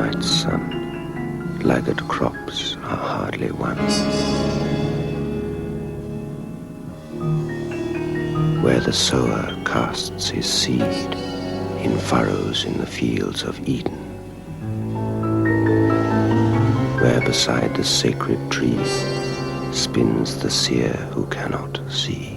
midnight sun, laggard crops are hardly won. Where the sower casts his seed in furrows in the fields of Eden, where beside the sacred tree spins the seer who cannot see.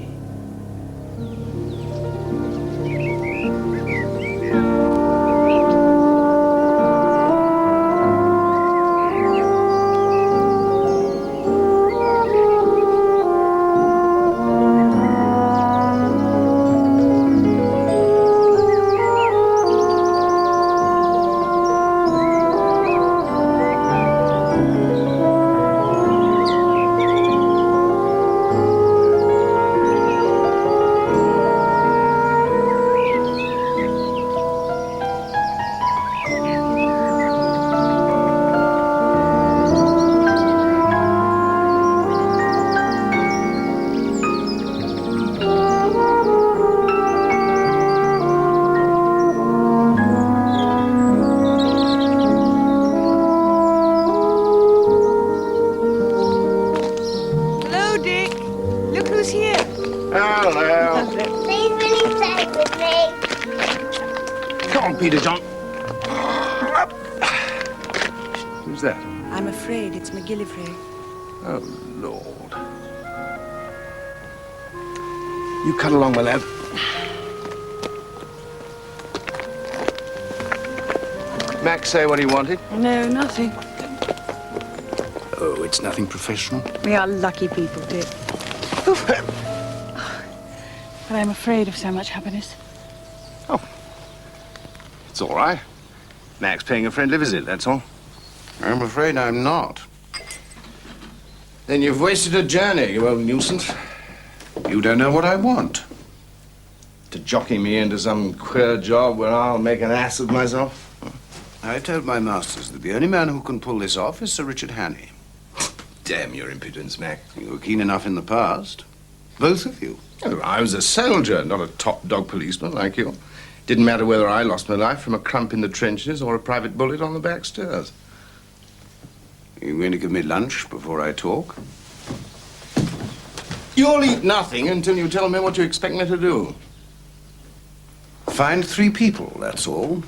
Peter John. Who's that? I'm afraid it's McGillivray. Oh, Lord. You cut along, my lad. Max say what he wanted? No, nothing. Oh, it's nothing professional. We are lucky people, Dick. But I'm afraid of so much happiness. Oh. It's all right. Max paying a friendly visit, that's all. I'm afraid I'm not. Then you've wasted a journey, you old nuisance. You don't know what I want. To jockey me into some queer job where I'll make an ass of myself? I told my masters that the only man who can pull this off is Sir Richard Hannay. Damn your impudence, Mac. You were keen enough in the past. Both of you. Oh, I was a soldier, not a top dog policeman like you. Didn't matter whether I lost my life from a crump in the trenches or a private bullet on the back stairs. Are you going to give me lunch before I talk? You'll eat nothing until you tell me what you expect me to do. Find 3 people, that's all.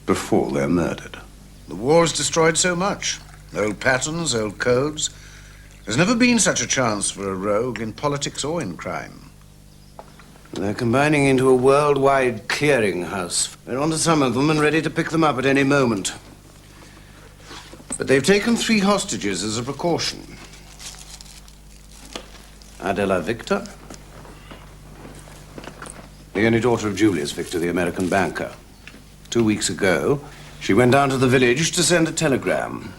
Before they're murdered. The war's destroyed so much. Old patterns, old codes. There's never been such a chance for a rogue in politics or in crime. They're combining into a worldwide clearinghouse. We're onto some of them and ready to pick them up at any moment. But they've taken 3 hostages as a precaution. Adela Victor, the only daughter of Julius Victor, the American banker. 2 weeks ago, she went down to the village to send a telegram.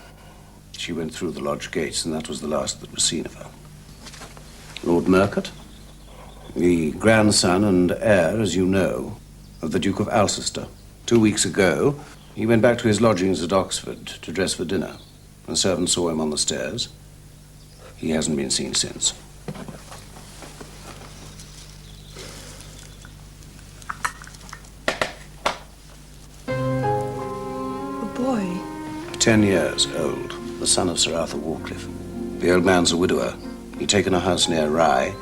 She went through the lodge gates, and that was the last that was seen of her. Lord Murcutt, the grandson and heir, as you know, of the Duke of Alcester. 2 weeks ago, he went back to his lodgings at Oxford to dress for dinner. A servant saw him on the stairs. He hasn't been seen since. A boy? 10 years old, the son of Sir Arthur Warcliffe. The old man's a widower. He'd taken a house near Rye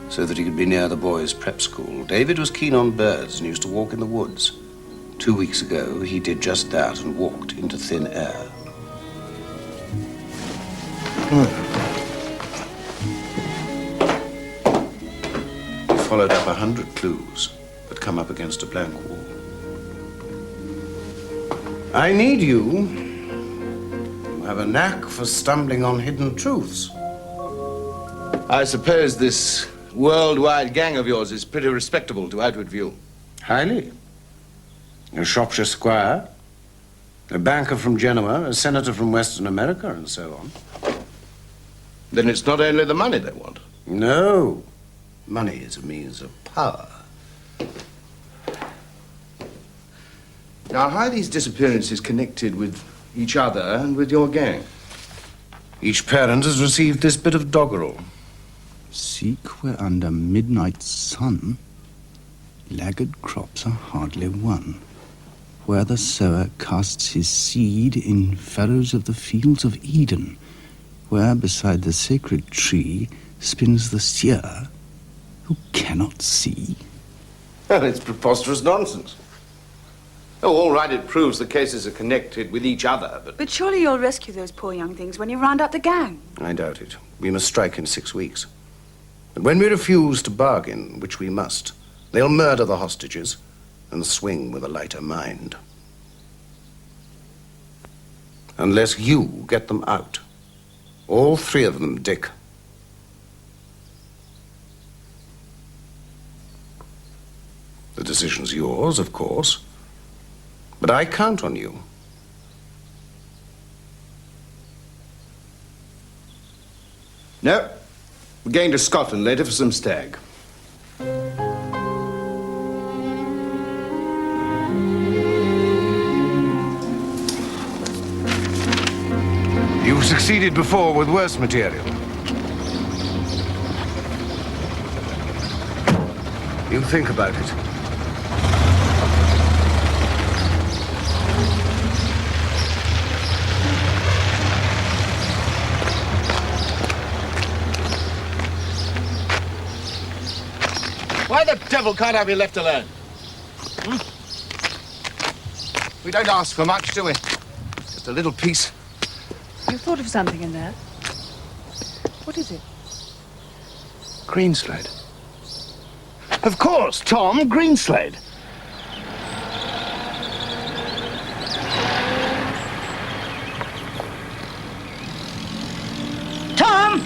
so that he could be near the boys' prep school. David was keen on birds and used to walk in the woods. 2 weeks ago, he did just that and walked into thin air. He followed up 100 clues, but come up against a blank wall. I need you. You have a knack for stumbling on hidden truths. I suppose this worldwide gang of yours is pretty respectable to outward view. Highly. A Shropshire squire, a banker from Genoa, a senator from Western America, and so on. Then it's not only the money they want. No. Money is a means of power. Now, how are these disappearances connected with each other and with your gang? Each parent has received this bit of doggerel. Seek where under midnight sun laggard crops are hardly won. where the sower casts his seed in furrows of the fields of Eden, where beside the sacred tree spins the seer who cannot see. Well, it's preposterous nonsense. Oh, all right, it proves the cases are connected with each other, but... But surely you'll rescue those poor young things when you round up the gang. I doubt it. We must strike in 6 weeks. And when we refuse to bargain, which we must, they'll murder the hostages and swing with a lighter mind. Unless you get them out. All 3 of them, Dick. The decision's yours, of course. But I count on you. No. We're going to Scotland later for some stag. You've succeeded before with worse material. You think about it. Why the devil can't I be left alone? We don't ask for much, do we? Just a little piece. You thought of something in there. What is it? Greenslade. Of course, Tom, Greenslade. Tom!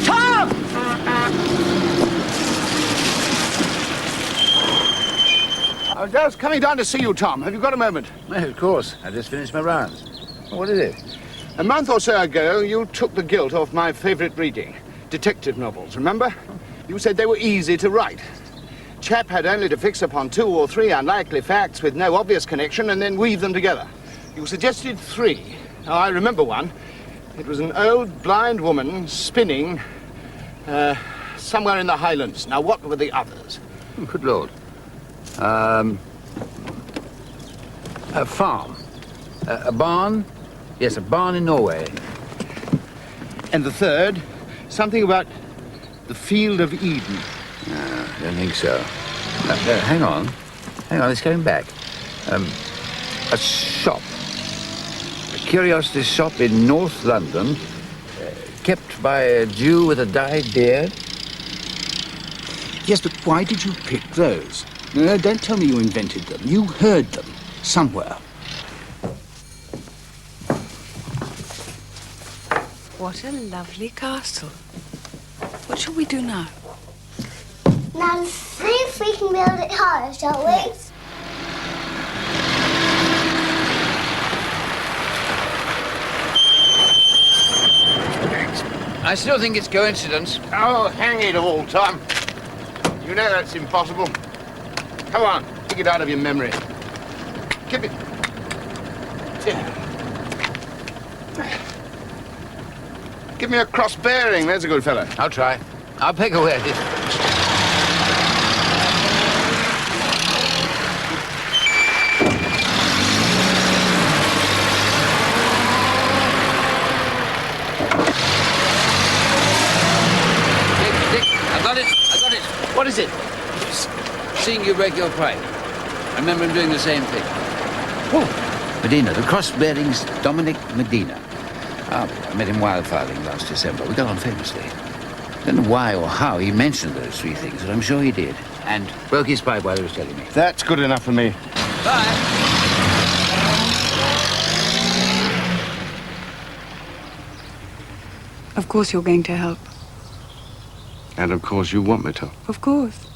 Tom! I was just coming down to see you, Tom. Have you got a moment? Of course. I just finished my rounds. What is it? A month or so ago, you took the gilt off my favorite reading. Detective novels, remember? You said they were easy to write. Chap had only to fix upon 2 or 3 unlikely facts with no obvious connection and then weave them together. You suggested 3. Now, I remember one. It was an old blind woman spinning somewhere in the Highlands. Now, what were the others? Good Lord. A farm. A barn. Yes, a barn in Norway. And the third, something about the Field of Eden. No, I don't think so. Hang on. Hang on, it's going back. A shop. A curiosity shop in North London, kept by a Jew with a dyed beard. Yes, but why did you pick those? No, don't tell me you invented them. You heard them somewhere. What a lovely castle. What shall we do now? Now, see if we can build it higher, shall we? I still think it's coincidence. Oh, hang it all, Tom. You know that's impossible. Come on, take it out of your memory. Give it. Give me a cross bearing, there's a good fellow. I'll try. I'll pick away at it. Dick, I got it. What is it? Seeing you break your pipe. I remember him doing the same thing. Oh, Medina. The cross bearings, Dominic Medina. I met him wildfiring last December. We got on famously. Don't know why or how he mentioned those 3 things, but I'm sure he did. And broke his pipe while he was telling me. That's good enough for me. Bye. Of course you're going to help. And of course you want me to. Of course.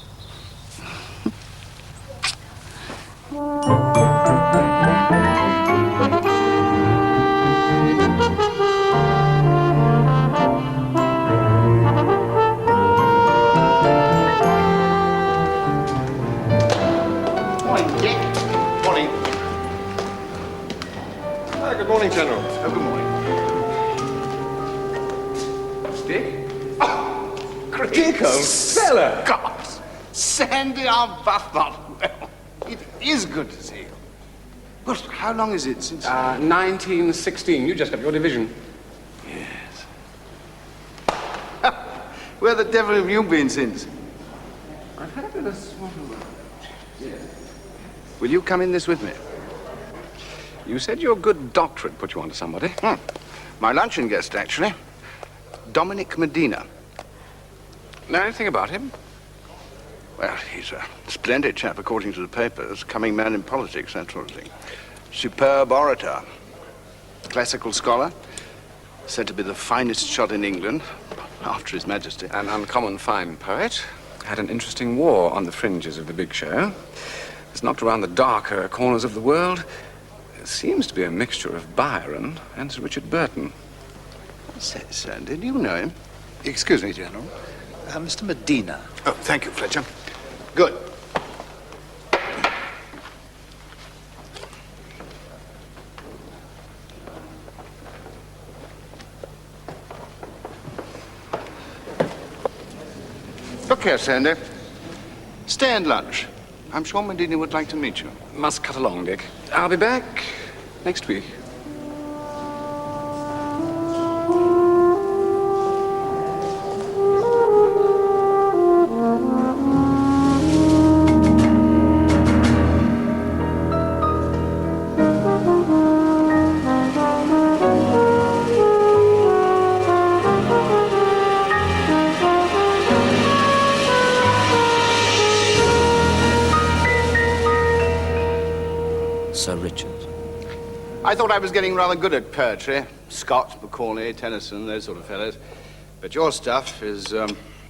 Morning, Dick. Morning. Good morning, General. Oh, good morning. Dick? Oh, great fella. God. Sandy Arbuthnot. Well, it is good to see you. But how long is it since... 1916. You just got your division. Yes. Where the devil have you been since? I've had a bit of swat around. Yes. Will you come in this with me? You said your good doctorate put you onto somebody. My luncheon guest, actually. Dominic Medina. Know anything about him? Well, he's a splendid chap, according to the papers. Coming man in politics, that sort of thing. Superb orator. Classical scholar. Said to be the finest shot in England, after His Majesty. An uncommon fine poet. Had an interesting war on the fringes of the big show. Has knocked around the darker corners of the world. There seems to be a mixture of Byron and Sir Richard Burton. Say, Sandy, do you know him? Excuse me, General. Mr. Medina. Oh, thank you, Fletcher. Good. Look here, Sandy. Stay and lunch. I'm sure Medina would like to meet you. Must cut along, Dick. I'll be back next week. Sir Richard. I thought I was getting rather good at poetry. Scott, Macaulay, Tennyson, those sort of fellows. But your stuff is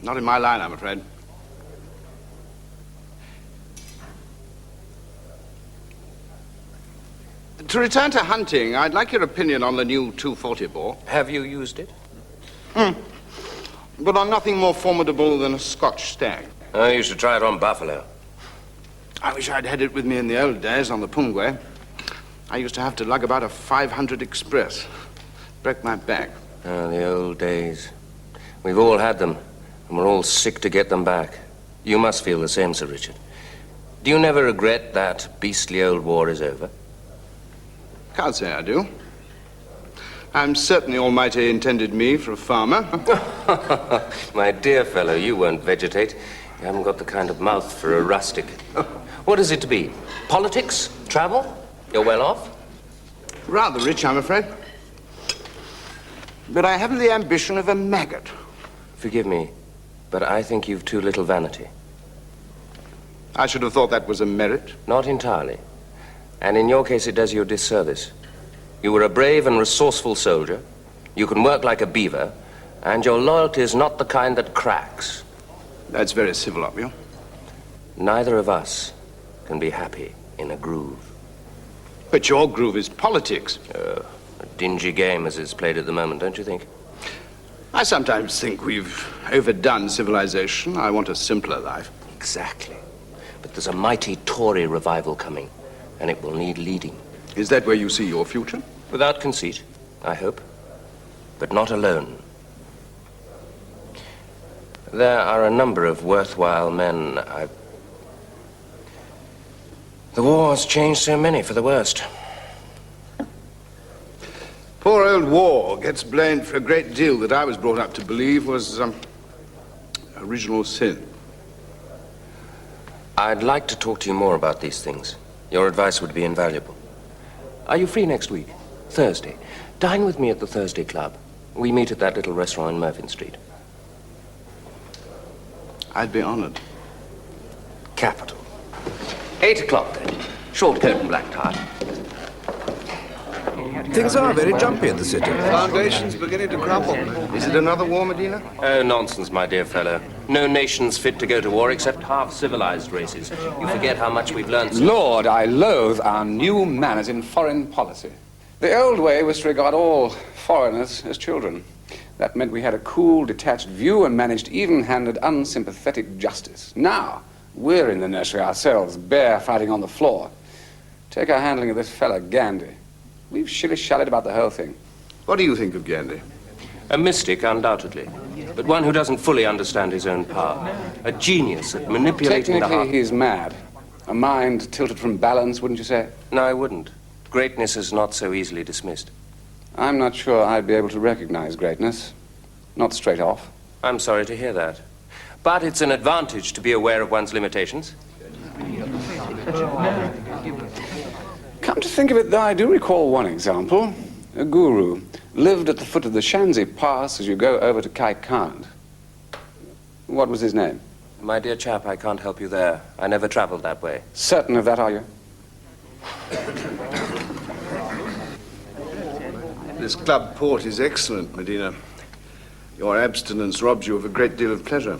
not in my line, I'm afraid. To return to hunting, I'd like your opinion on the new 240 bore. Have you used it? But on nothing more formidable than a Scotch stag. Oh, you should try it on buffalo. I wish I'd had it with me in the old days on the Pungwe. I used to have to lug about a 500 express. Broke my back. Oh, the old days. We've all had them, and we're all sick to get them back. You must feel the same, Sir Richard. Do you never regret that beastly old war is over? Can't say I do. I'm certain the Almighty intended me for a farmer. My dear fellow, you won't vegetate. You haven't got the kind of mouth for a rustic. What is it to be? Politics? Travel? You're well off? Rather rich, I'm afraid. But I haven't the ambition of a maggot. Forgive me, but I think you've too little vanity. I should have thought that was a merit. Not entirely. And in your case, it does you a disservice. You were a brave and resourceful soldier. You can work like a beaver, and your loyalty is not the kind that cracks. That's very civil of you. Neither of us can be happy in a groove. But your groove is politics. A dingy game as it's played at the moment, don't you think? I sometimes think we've overdone civilization. I want a simpler life. Exactly. But there's a mighty Tory revival coming, and it will need leading. Is that where you see your future? Without conceit, I hope. But not alone. There are a number of worthwhile men The war's changed so many for the worst. Poor old war gets blamed for a great deal that I was brought up to believe was original sin. I'd like to talk to you more about these things. Your advice would be invaluable. Are you free next week? Thursday. Dine with me at the Thursday Club. We meet at that little restaurant in Mervyn Street. I'd be honored. Capital. 8 o'clock, then. Short coat and black tie. Things are very jumpy in the city. Foundation's beginning to crumble. Is it another war, Medina? Oh, nonsense, my dear fellow. No nation's fit to go to war except half-civilized races. You forget how much we've learned. Lord, I loathe our new manners in foreign policy. The old way was to regard all foreigners as children. That meant we had a cool, detached view and managed even-handed, unsympathetic justice. Now, we're in the nursery ourselves, bare fighting on the floor. Take our handling of this fella, Gandhi. We've shilly-shallied about the whole thing. What do you think of Gandhi? A mystic, undoubtedly, but one who doesn't fully understand his own power. A genius at manipulating the heart. Technically, he's mad. A mind tilted from balance, wouldn't you say? No, I wouldn't. Greatness is not so easily dismissed. I'm not sure I'd be able to recognize greatness. Not straight off. I'm sorry to hear that. But it's an advantage to be aware of one's limitations. Come to think of it, though, I do recall one example. A guru lived at the foot of the Shanxi Pass as you go over to Kaikand. What was his name? My dear chap, I can't help you there. I never traveled that way. Certain of that, are you? This club port is excellent, Medina. Your abstinence robs you of a great deal of pleasure.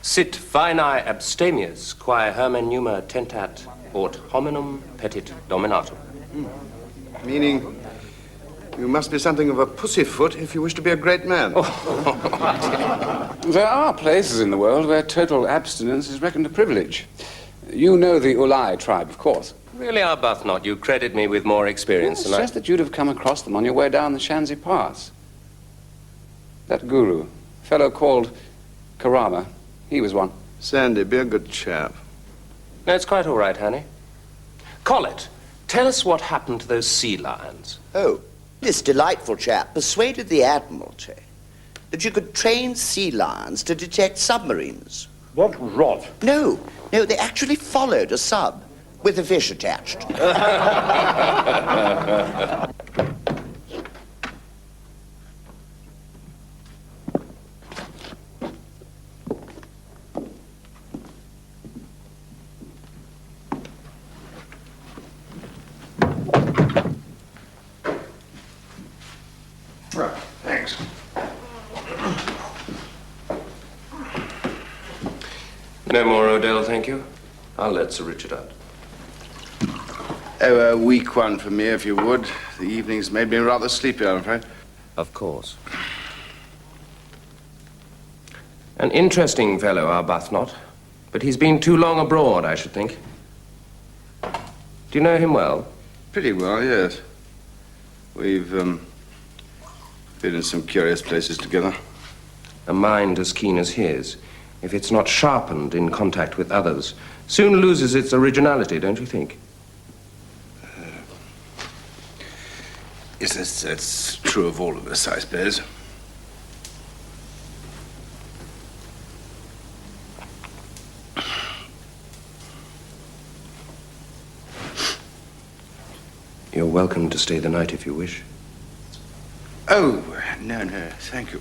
Sit finae abstemius, quae hermen numa tentat, aut hominum petit dominatum. Meaning, you must be something of a pussyfoot if you wish to be a great man. There are places in the world where total abstinence is reckoned a privilege. You know the Ulai tribe, of course. Really, Arbuthnot, you credit me with more experience It's than just that you'd have come across them on your way down the Shanxi Pass. That guru, a fellow called Karama, he was one. Sandy, be a good chap. No, it's quite all right, Hanny. Collett, tell us what happened to those sea lions. Oh, this delightful chap persuaded the Admiralty that you could train sea lions to detect submarines. What rot? No, they actually followed a sub with a fish attached. Right, thanks. No more Odell, thank you. I'll let Sir Richard out. Oh, a weak one for me, if you would. The evening's made me rather sleepy, I'm afraid. Of course. An interesting fellow, Arbuthnot. But he's been too long abroad, I should think. Do you know him well? Pretty well, yes. We've, been in some curious places together. A mind as keen as his, if it's not sharpened in contact with others, soon loses its originality, don't you think? Yes, that's true of all of us, I suppose. You're welcome to stay the night if you wish. Oh, no, thank you.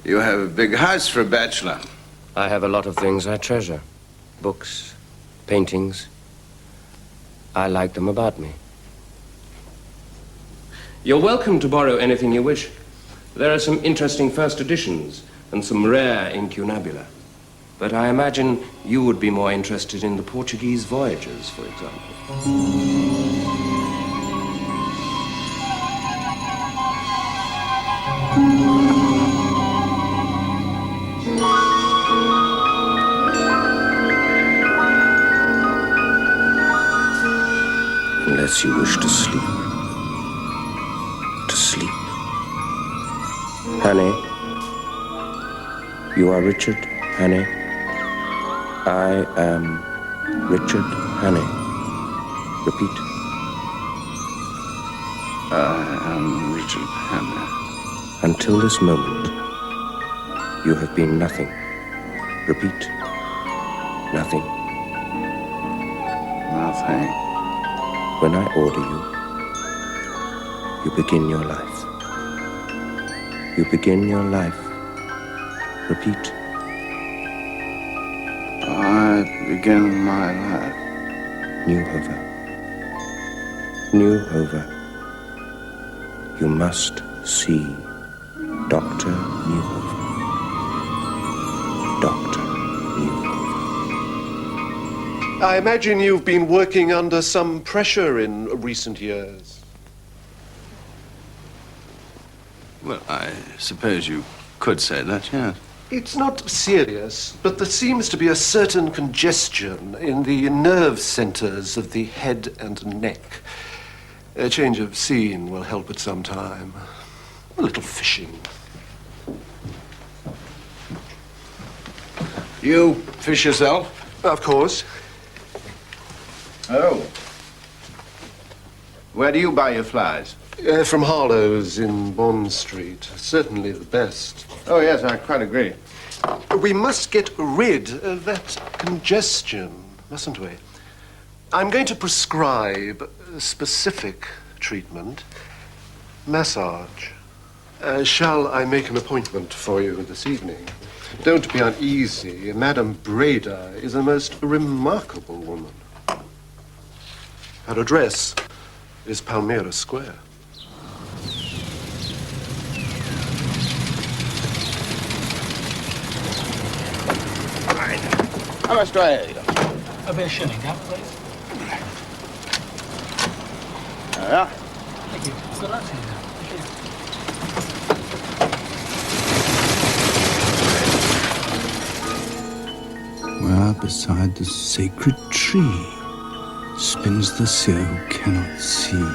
You have a big house for a bachelor. I have a lot of things I treasure. Books, paintings. I like them about me. You're welcome to borrow anything you wish. There are some interesting first editions and some rare incunabula. But I imagine you would be more interested in the Portuguese voyages, for example. Unless you wish to sleep. To sleep. Honey, you are Richard Honey. I am Richard Honey. Repeat. I am Richard Honey. Until this moment, you have been nothing. Repeat. Nothing. Nothing. When I order you begin your life. You begin your life. Repeat. I begin my life. Newhover. Newhover. You must see Dr. Newhover. Dr. Newhover. I imagine you've been working under some pressure in recent years. Well, I suppose you could say that, yes. It's not serious, but there seems to be a certain congestion in the nerve centers of the head and neck. A change of scene will help at some time. A little fishing. You fish yourself? Of course. Oh. Where do you buy your flies? From Harlow's in Bond Street. Certainly the best. Oh, yes, I quite agree. We must get rid of that congestion, mustn't we? I'm going to prescribe a specific treatment. Massage. Shall I make an appointment for you this evening? Don't be uneasy. Madame Breda is a most remarkable woman. Her address is Palmyra Square. How much do I owe you? A bit of shilling, yeah, please. Yeah. Thank you. Good luck to you now. Thank you. Where beside the sacred tree spins the seer who cannot see.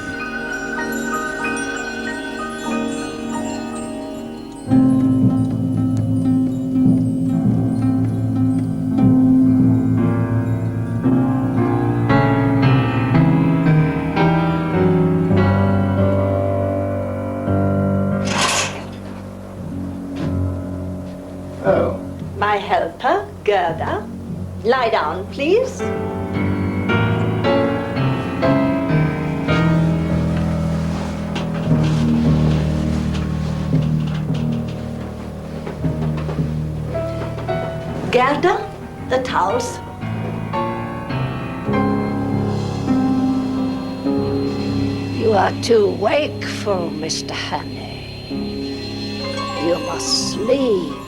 My helper, Gerda. Lie down, please. Gerda, the towels. You are too wakeful, Mr. Hannay. You must sleep.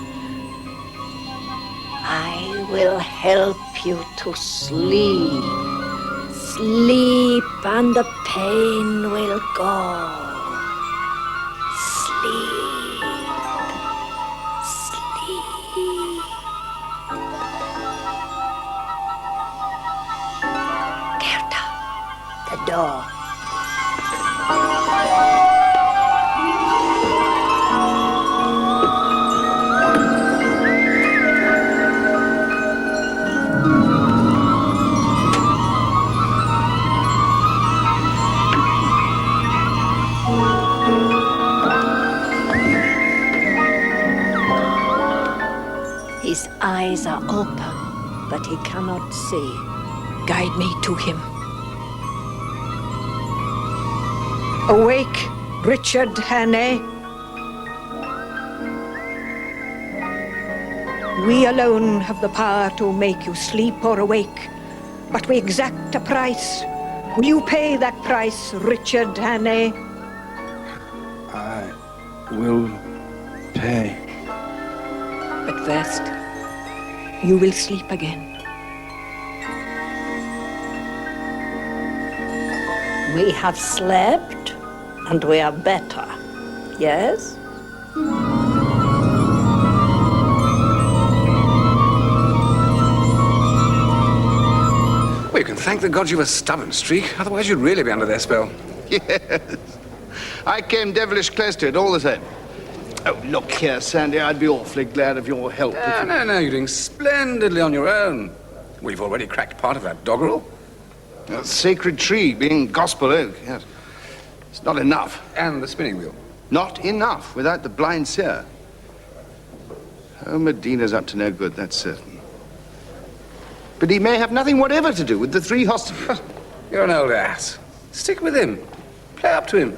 I will help you to sleep. Sleep and the pain will go. Sleep. Sleep. Gerda, the door. His eyes are open, but he cannot see. Guide me to him. Awake, Richard Hannay. We alone have the power to make you sleep or awake, but we exact a price. Will you pay that price, Richard Hannay? I will pay. But first, you will sleep again. We have slept, and we are better. Yes? Well, you can thank the gods you've a stubborn streak, otherwise you'd really be under their spell. Yes. I came devilish close to it all the same. Oh, look here, Sandy, I'd be awfully glad of your help. No, you're doing splendidly on your own. We've already cracked part of that doggerel. That sacred tree being gospel oak, yes. It's not enough. And the spinning wheel. Not enough without the blind seer. Oh, Medina's up to no good, that's certain. But he may have nothing whatever to do with the three hostages. You're an old ass. Stick with him. Play up to him.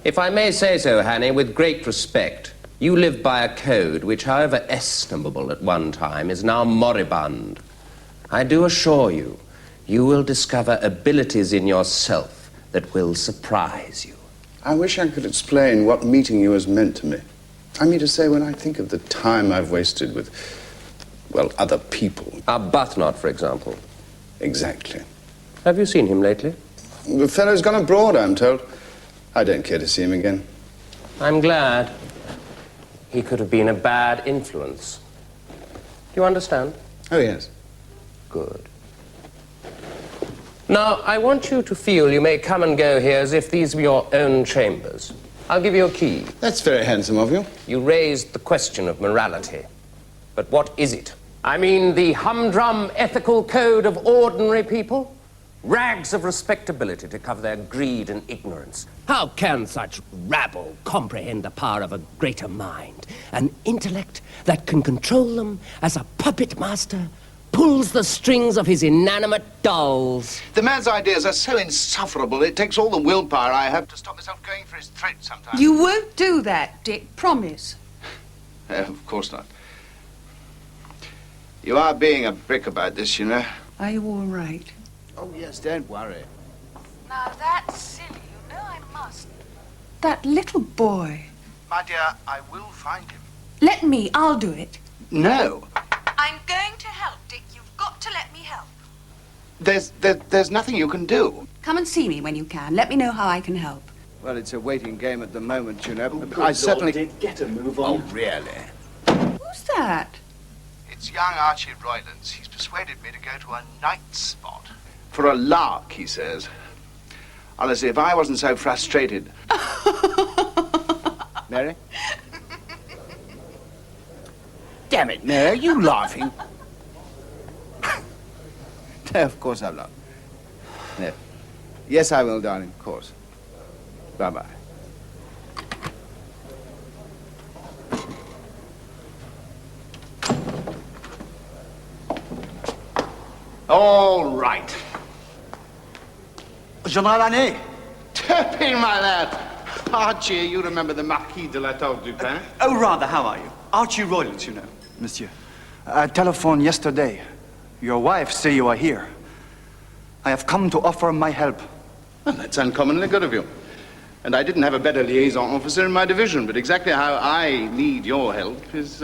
If I may say so, Hannay, with great respect, you live by a code which, however estimable at one time, is now moribund. I do assure you, you will discover abilities in yourself that will surprise you. I wish I could explain what meeting you has meant to me. I mean to say, when I think of the time I've wasted with, well, other people. Arbuthnot, for example. Exactly. Have you seen him lately? The fellow's gone abroad, I'm told. I don't care to see him again. I'm glad. He could have been a bad influence. Do you understand? Oh, yes. Good. Now, I want you to feel you may come and go here as if these were your own chambers. I'll give you a key. That's very handsome of you. You raised the question of morality. But what is it? I mean, the humdrum ethical code of ordinary people? Rags of respectability to cover their greed and ignorance. How can such rabble comprehend the power of a greater mind? An intellect that can control them as a puppet master pulls the strings of his inanimate dolls. The man's ideas are so insufferable, it takes all the willpower I have to stop myself going for his throat sometimes. You won't do that, Dick. Promise. Of course not. You are being a brick about this, you know. Are you all right? Oh, yes, don't worry. Now, that's silly. You know I must. That little boy. My dear, I will find him. Let me. I'll do it. No. I'm going to help, Dick. You've got to let me help. There's nothing you can do. Come and see me when you can. Let me know how I can help. Well, it's a waiting game at the moment, you know. Good I certainly... Lord, Dick, get a move on. Oh, really? Who's that? It's young Archie Roylance. He's persuaded me to go to a night spot. For a lark, he says. Honestly, if I wasn't so frustrated... Mary? Damn it, Mary, are you laughing? No, of course I'm not. No. Yes, I will, darling, of course. Bye-bye. All right. General Anne. Turpin, my lad. Archie, you remember the Marquis de la Tour du Pin? Oh, rather, how are you? Archie Roylance, you know, monsieur. I telephoned yesterday. Your wife say you are here. I have come to offer my help. Well, that's uncommonly good of you. And I didn't have a better liaison officer in my division, but exactly how I need your help is,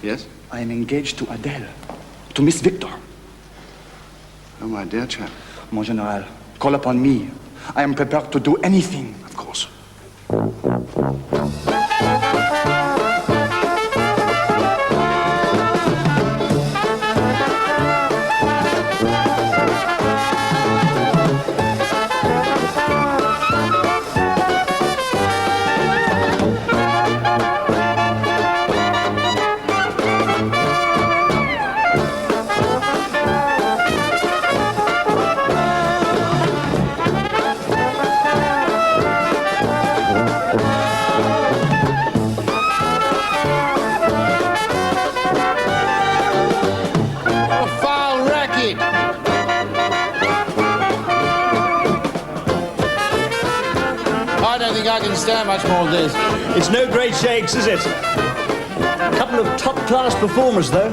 Yes? I am engaged to Adele, to Miss Victor. Oh, my dear chap. Mon General, call upon me. I am prepared to do anything, of course. I can stand much more of this. It's no great shakes, is it? A couple of top-class performers, though.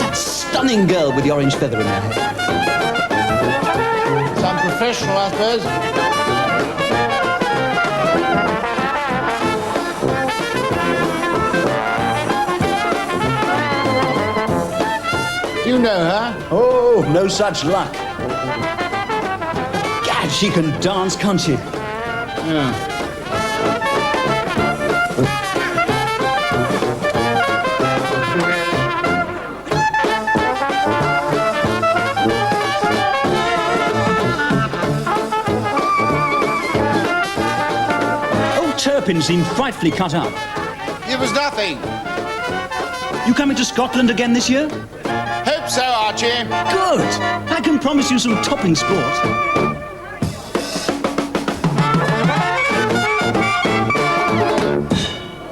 That stunning girl with the orange feather in her head. Some professional, I suppose. You know her? Oh, no such luck. Gad, she can dance, can't she? Yeah. Old Turpin seemed frightfully cut up. It was nothing. You coming to Scotland again this year? Hope so, Archie. Good. I can promise you some topping sport.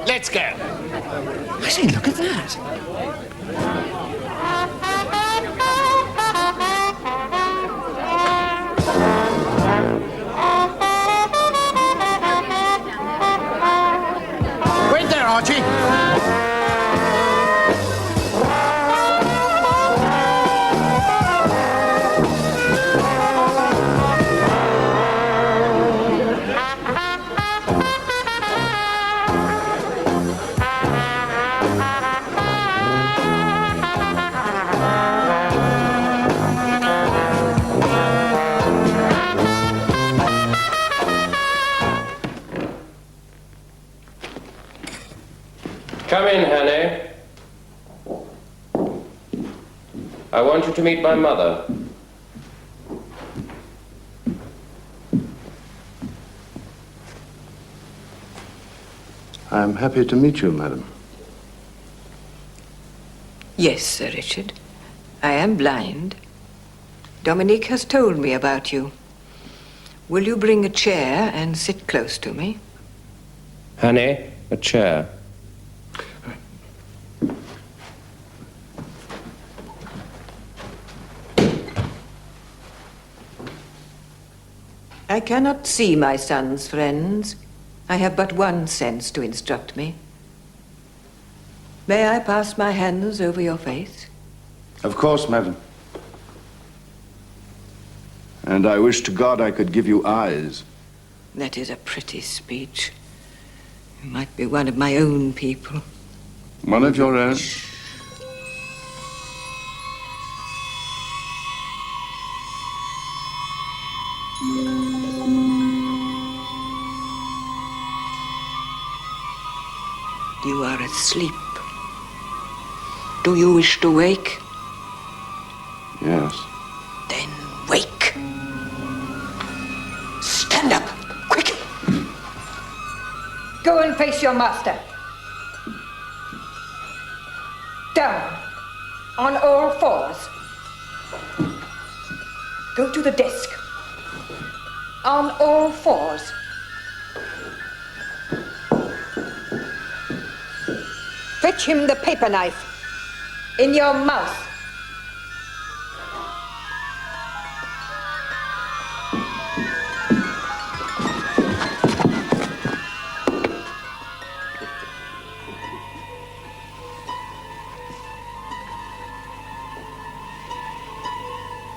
Let's go. I say, look at that. Wait there, Archie. Come in, Hannah. I want you to meet my mother. I'm happy to meet you, madam. Yes, Sir Richard. I am blind. Dominique has told me about you. Will you bring a chair and sit close to me? Hannah, a chair. I cannot see my son's friends. I have but one sense to instruct me. May I pass my hands over your face? Of course, madam. And I wish to God I could give you eyes. That is a pretty speech. You might be one of my own people. One of your own? You are asleep. Do you wish to wake? Yes. Then wake. Stand up, quick. Go and face your master. Down, on all fours. Go to the desk. On all fours. Fetch him the paper knife. In your mouth.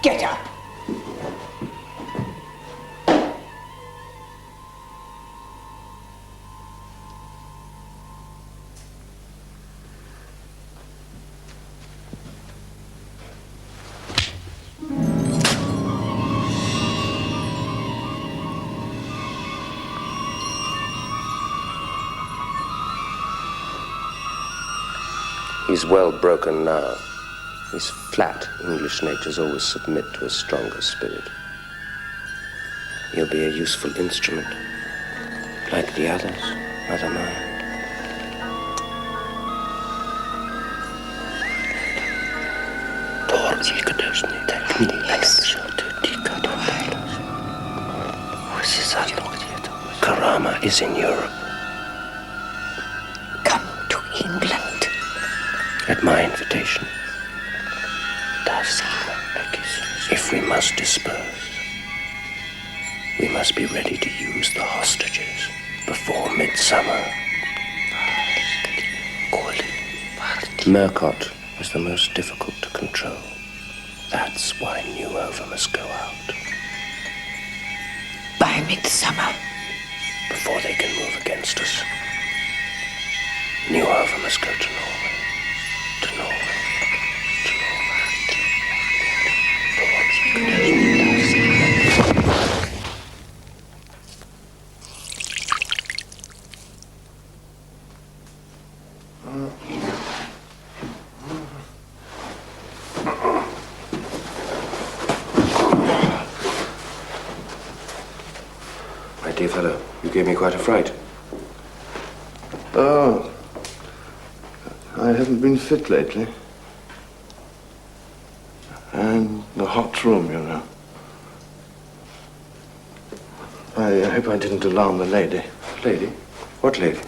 Get up. He's well broken now. His flat English natures always submit to a stronger spirit. He'll be a useful instrument, like the others, Mother Mind. Karama is in Europe. Come to England. At my invitation. If we must disperse, we must be ready to use the hostages before midsummer. Murcott is the most difficult to control. That's why New Over must go out. By midsummer. Before they can move against us. New Over must go to Norway. To Norway. My dear fellow, you gave me quite a fright. Oh. I haven't been fit lately. And the hot room, you know. I hope I didn't alarm the lady. Lady? What lady?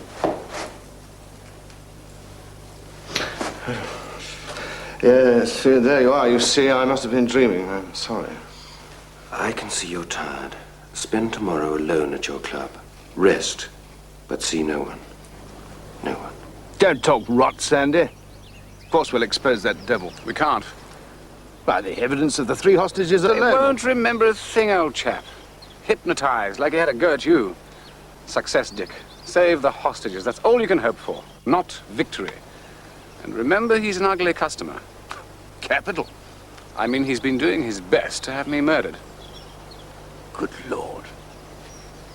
Yes, there you are. You see, I must have been dreaming. I'm sorry. I can see you're tired. Spend tomorrow alone at your club. Rest, but see no one. No one. Don't talk rot, Sandy. Of course we'll expose that devil. We can't. By the evidence of the 3 hostages They alone. won't remember a thing, old chap. Hypnotized like he had a go at you. Success, Dick. Save the hostages. That's all you can hope for. Not victory. And remember, he's an ugly customer. Capital. I mean, he's been doing his best to have me murdered. Good Lord.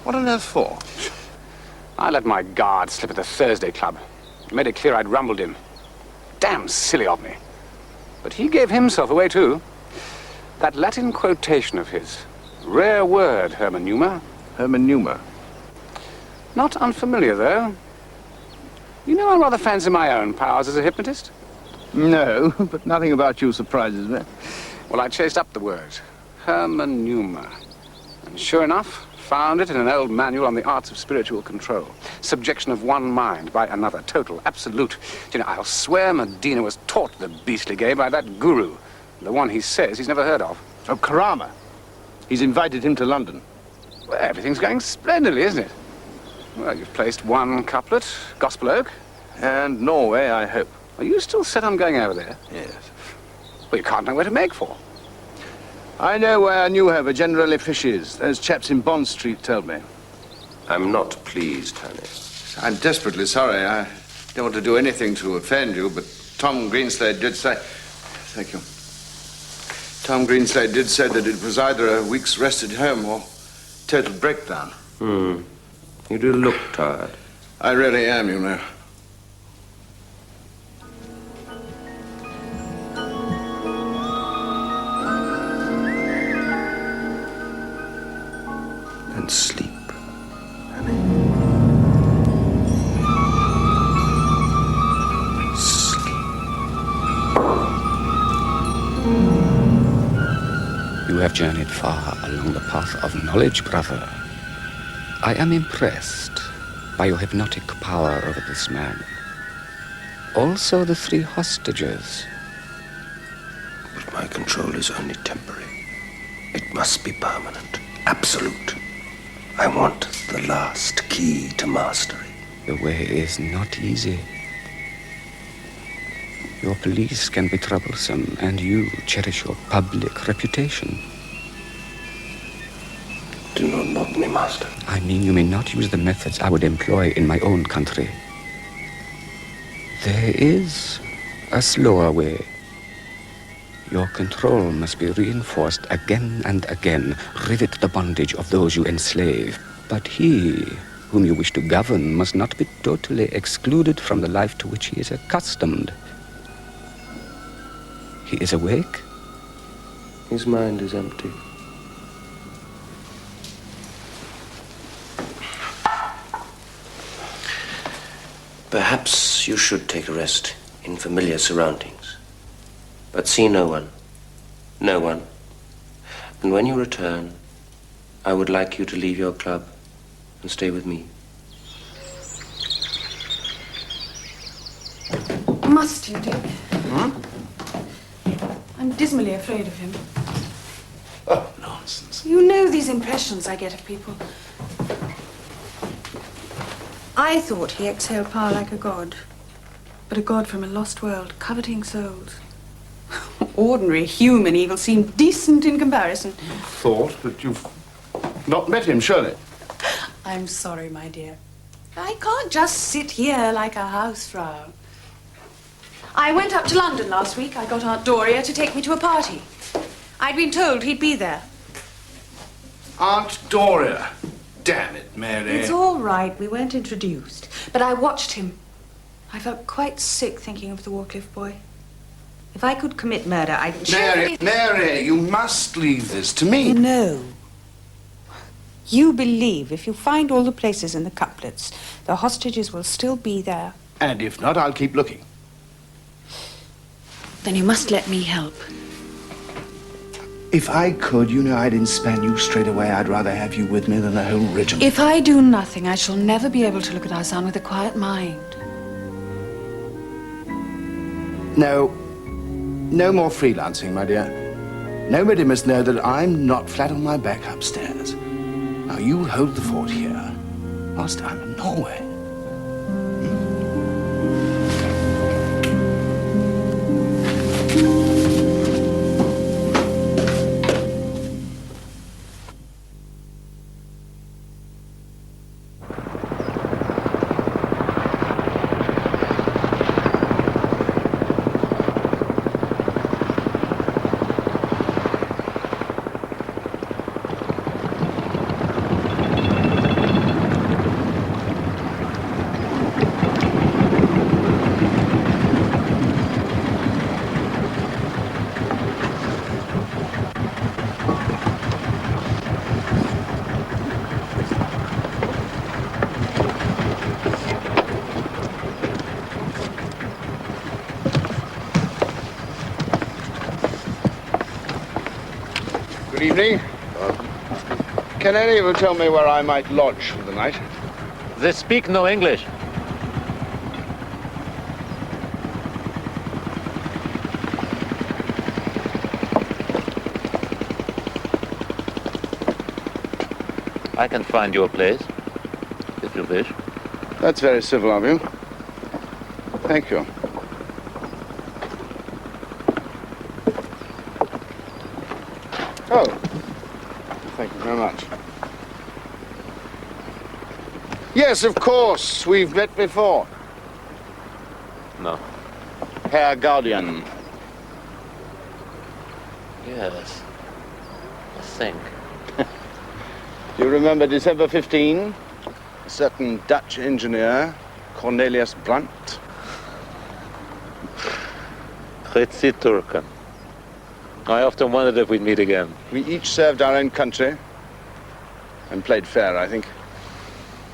What on earth for? I let my guard slip at the Thursday Club. Made it clear I'd rumbled him. Damn silly of me. But he gave himself away, too. That Latin quotation of his. Rare word, hermenuma. Hermenuma? Not unfamiliar, though. You know, I rather fancy my own powers as a hypnotist. No, but nothing about you surprises me. Well, I chased up the word. Hermenuma. And sure enough, found it in an old manual on the arts of spiritual control. Subjection of one mind by another. Total, absolute. You know, I'll swear Medina was taught the beastly game by that guru. The one he says he's never heard of. Oh, Karama. He's invited him to London. Well, everything's going splendidly, isn't it? Well, you've placed one couplet, Gospel Oak. And Norway, I hope. Are you still set on going over there? Yes. Well, you can't know where to make for. I know where Newhover generally fishes. Those chaps in Bond Street told me. I'm not pleased, honey. I'm desperately sorry. I don't want to do anything to offend you, but Tom Greenslade did say... Thank you. Tom Greenslade did say that it was either a week's rest at home or total breakdown. You do look tired. I really am, you know. And sleep. You have journeyed far along the path of knowledge, brother. I am impressed by your hypnotic power over this man. Also the 3 hostages. But my control is only temporary. It must be permanent, absolute. I want the last key to mastery. The way is not easy. Your police can be troublesome, and you cherish your public reputation. Do not mock me, Master. I mean, you may not use the methods I would employ in my own country. There is a slower way. Your control must be reinforced again and again. Rivet the bondage of those you enslave. But he whom you wish to govern must not be totally excluded from the life to which he is accustomed. He is awake? His mind is empty. Perhaps you should take a rest in familiar surroundings. But see no one. No one. And when you return, I would like you to leave your club and stay with me. Must you, Dick? I'm dismally afraid of him. Oh, nonsense. You know these impressions I get of people. I thought he exhaled power like a god. But a god from a lost world, coveting souls. Ordinary human evil seemed decent in comparison. Thought, but you've not met him, surely? I'm sorry, my dear. I can't just sit here like a housefrau. I went up to London last week. I got Aunt Doria to take me to a party. I'd been told he'd be there. Aunt Doria. Damn it, Mary. It's all right. We weren't introduced. But I watched him. I felt quite sick thinking of the Warcliffe boy. If I could commit murder, I'd... Mary, you must leave this to me. No. You believe if you find all the places in the couplets, the hostages will still be there. And if not, I'll keep looking. Then you must let me help. If I could, you know I'd inspan you straight away. I'd rather have you with me than a whole regiment. If I do nothing, I shall never be able to look at our son with a quiet mind. No more freelancing, my dear. Nobody must know that I'm not flat on my back upstairs. Now, you hold the fort here whilst I'm in Norway. Good evening. Can any of you tell me where I might lodge for the night? They speak no English. I can find you a place, if you wish. That's very civil of you. Thank you. Oh, thank you very much. Yes, of course. We've met before. No. Herr Guardian. Yes. I think. Do you remember December 15? A certain Dutch engineer, Cornelius Blunt. Pretty Turken. I often wondered if we'd meet again. We each served our own country and played fair, I think.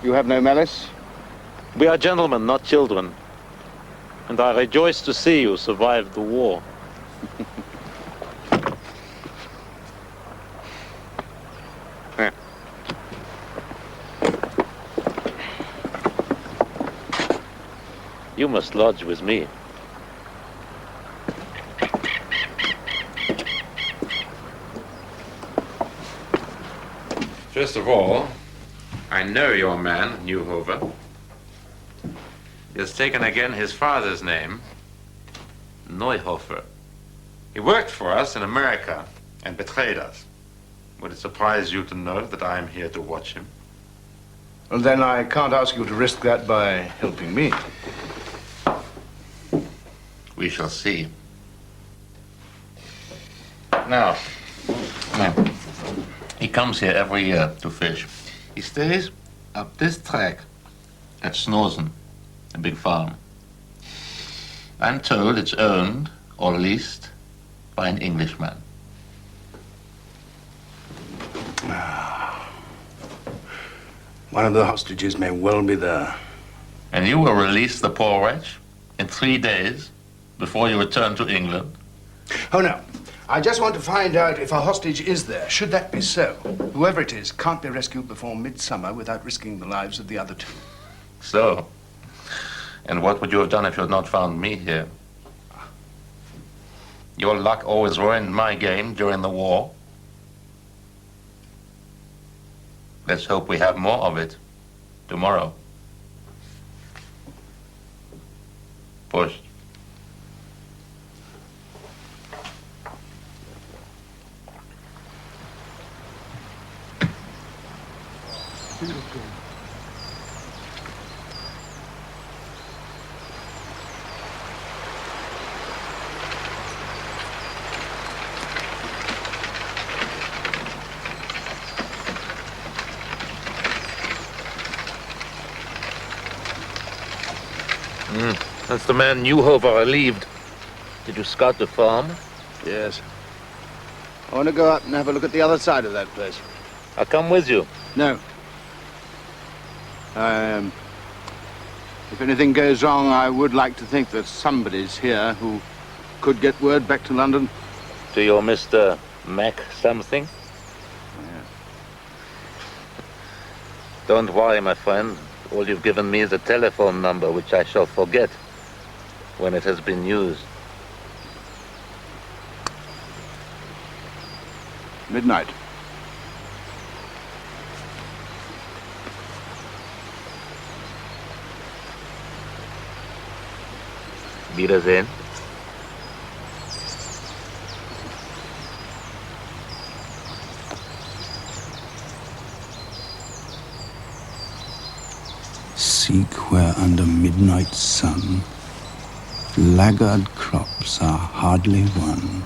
You have no malice? We are gentlemen, not children. And I rejoice to see you survive the war. You must lodge with me. First of all, I know your man, Newhover. He has taken again his father's name, Neuhofer. He worked for us in America and betrayed us. Would it surprise you to know that I am here to watch him? Well, then I can't ask you to risk that by helping me. We shall see. Now, he comes here every year to fish. He stays up this track at Snozen, a big farm. I'm told it's owned or leased by an Englishman. One of the hostages may well be there. And you will release the poor wretch in 3 days before you return to England? Oh, no. I just want to find out if a hostage is there. Should that be so, whoever it is can't be rescued before midsummer without risking the lives of the other two. So, and what would you have done if you had not found me here? Your luck always ruined my game during the war. Let's hope we have more of it tomorrow. Push. That's the man Newhover relieved. Did you scout the farm? Yes. I want to go up and have a look at the other side of that place. I'll come with you. No. If anything goes wrong, I would like to think that somebody's here who could get word back to London. To your Mr. Mac something? Yeah. Don't worry, my friend. All you've given me is a telephone number, which I shall forget when it has been used. Midnight. Wiedersehen. Seek where under midnight sun laggard crops are hardly won.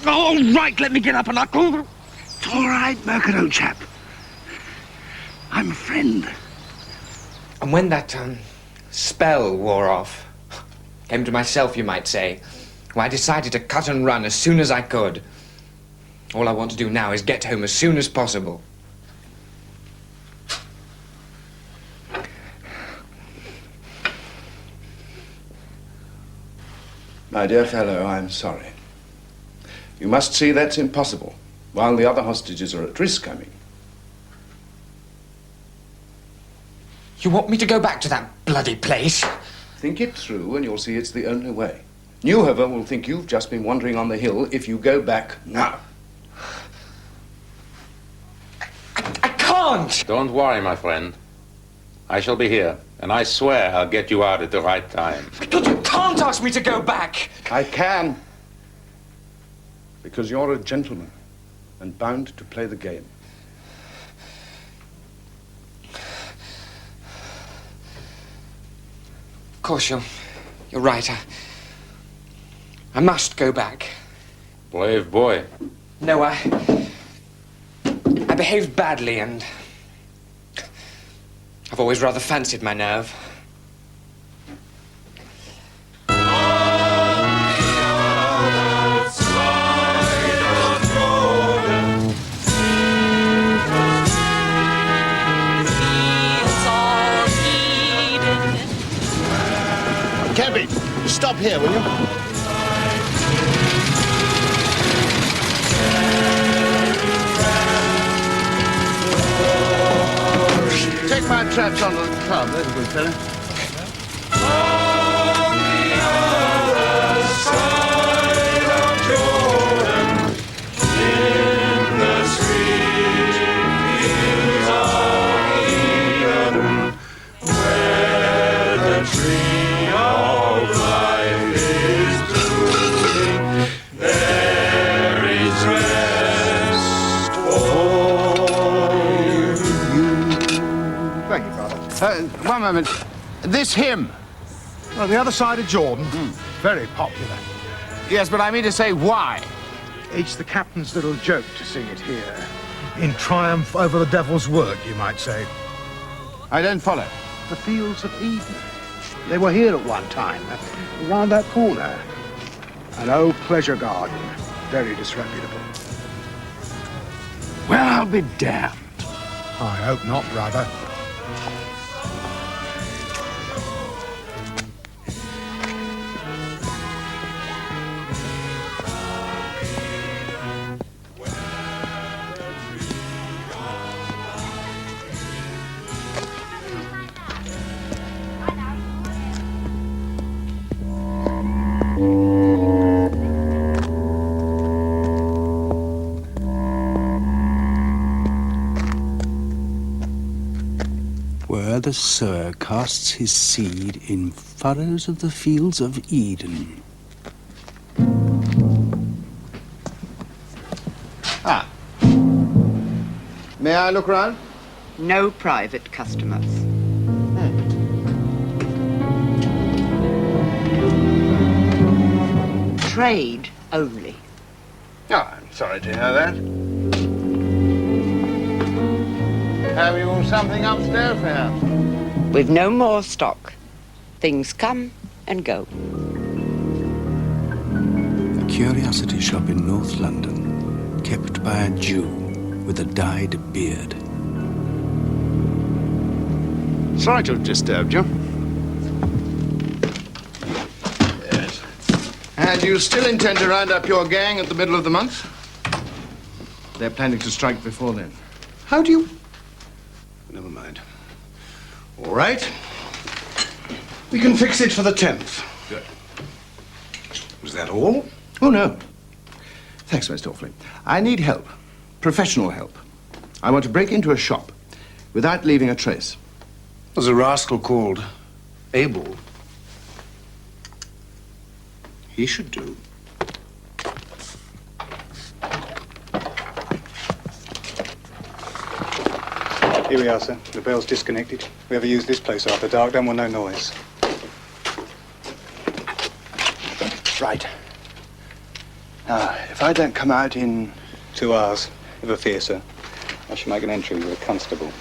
All right, let me get up and I'll call. It's all right, Merkin, old chap. I'm a friend. And when that, spell wore off, came to myself, you might say, well, I decided to cut and run as soon as I could. All I want to do now is get home as soon as possible. My dear fellow, I'm sorry. You must see that's impossible, while the other hostages are at risk, I mean. You want me to go back to that bloody place? Think it through and you'll see it's the only way. Newhover will think you've just been wandering on the hill if you go back now. I can't! Don't worry, my friend. I shall be here, and I swear I'll get you out at the right time. But you can't ask me to go back! I can. Because you're a gentleman and bound to play the game. Of course, you're right. I must go back. Brave boy. No, I behaved badly, and I've always rather fancied my nerve. Cabby, stop here, will you? Take my traps onto the club, there's a good fellow. One moment. This hymn? Well, the other side of Jordan. Very popular. Yes, but I mean to say, why? It's the captain's little joke to sing it here. In triumph over the devil's word, you might say. I don't follow. The fields of Eden. They were here at one time, around that corner. An old pleasure garden. Very disreputable. Well, I'll be damned. I hope not, brother. Where the sower casts his seed in furrows of the fields of Eden. Ah. May I look round? No private customers. Trade only. Oh, I'm sorry to hear that. Have you something upstairs, perhaps? We've no more stock. Things come and go. A curiosity shop in North London, kept by a Jew with a dyed beard. Sorry to have disturbed you. Yes. And you still intend to round up your gang at the middle of the month? They're planning to strike before then. How do you... Never mind. All right. We can fix it for the 10th. Good. Was that all? Oh, no. Thanks most awfully. I need help. Professional help. I want to break into a shop without leaving a trace. There's a rascal called Abel. He should do. Here we are, sir. The bell's disconnected. We ever use this place after dark, don't want no noise. Right. Now, If I don't come out in 2 hours, if a fear, sir, I shall make an entry with a constable.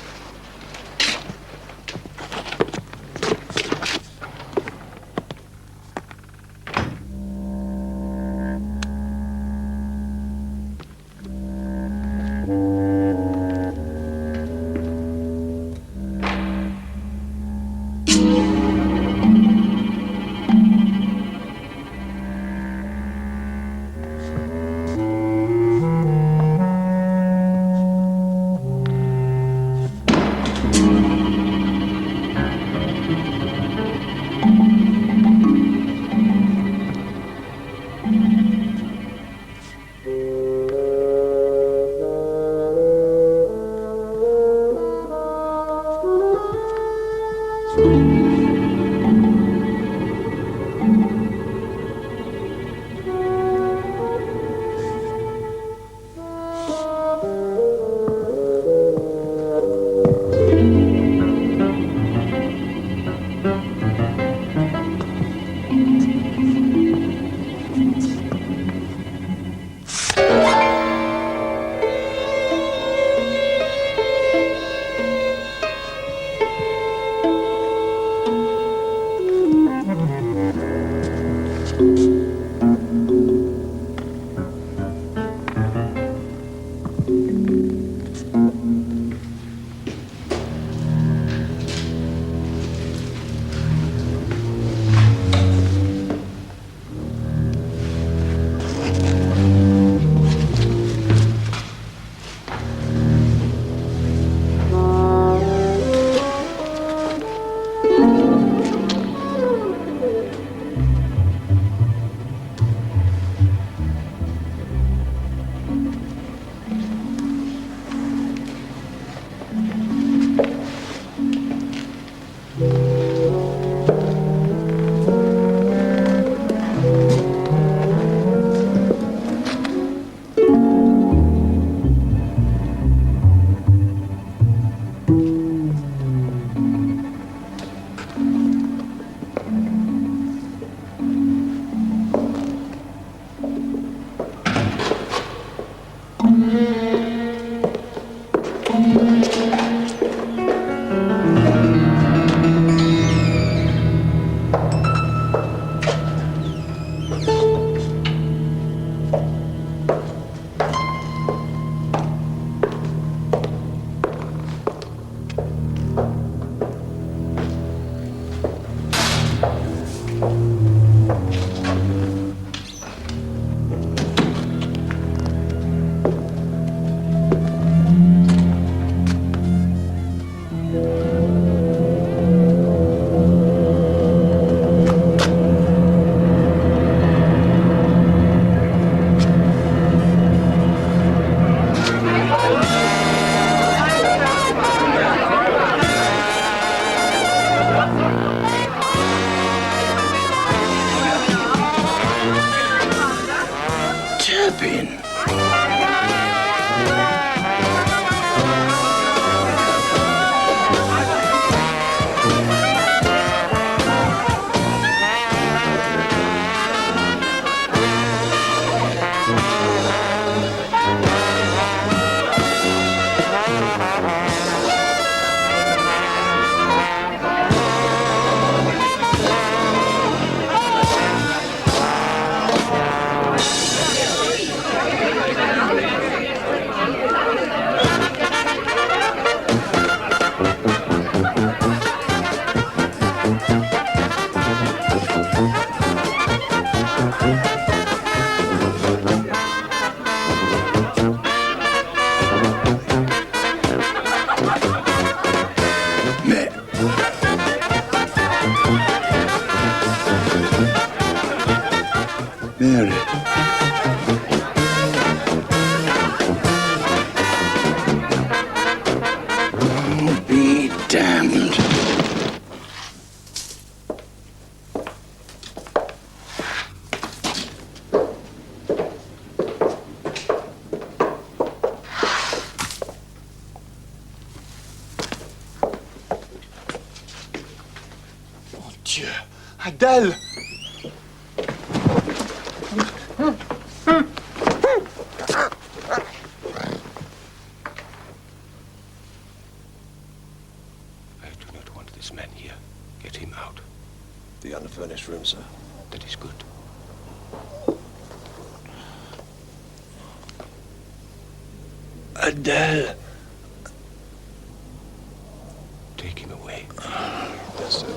Mary. Oh, be damned. Mon Dieu! Adèle! do not want this man here. Get him out. The unfurnished room, sir. That is good. Adele. Take him away. Yes, sir.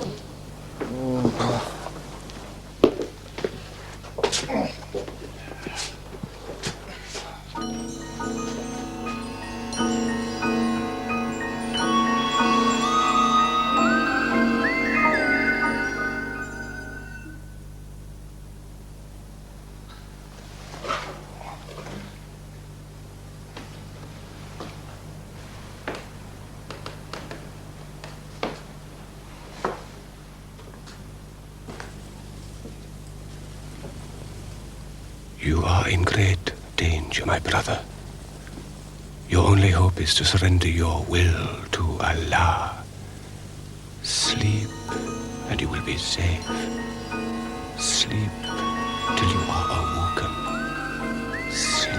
You are in great danger, my brother. Your only hope is to surrender your will to Allah. Sleep, and you will be safe. Sleep till you are awoken. Sleep.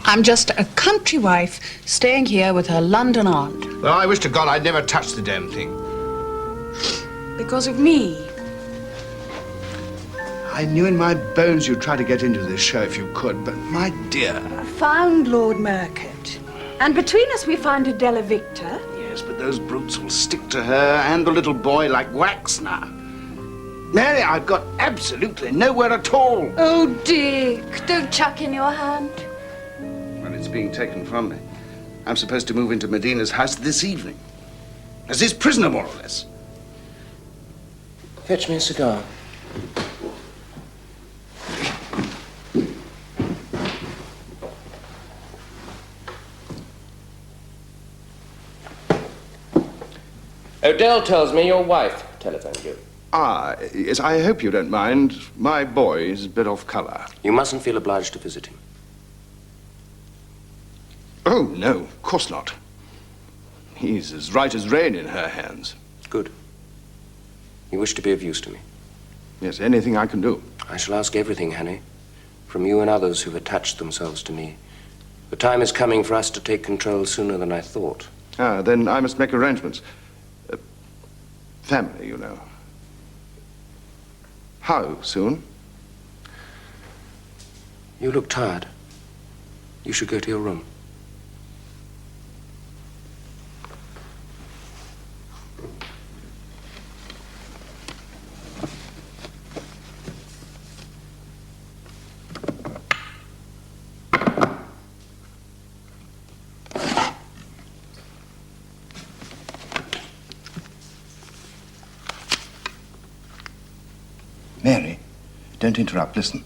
I'm just a country wife staying here with her London aunt. Well, I wish to God I'd never touched the damn thing. Because of me. I knew in my bones you'd try to get into this show if you could, but my dear. I found Lord Murcutt. And between us we found Adela Victor. Yes, but those brutes will stick to her and the little boy like wax now. Mary, I've got absolutely nowhere at all. Oh, Dick, don't chuck in your hand. Well, it's being taken from me. I'm supposed to move into Medina's house this evening. As his prisoner, more or less. Fetch me a cigar. Odell tells me your wife telephoned you. Ah, yes, I hope you don't mind. My boy is a bit off colour. You mustn't feel obliged to visit him. Oh, no, of course not. He's as right as rain in her hands. Good. You wish to be of use to me? Yes, anything I can do. I shall ask everything, Hanny, from you and others who've attached themselves to me. The time is coming for us to take control sooner than I thought. Ah, then I must make arrangements. Family, you know. How soon? You look tired. You should go to your room. Mary, don't interrupt. Listen.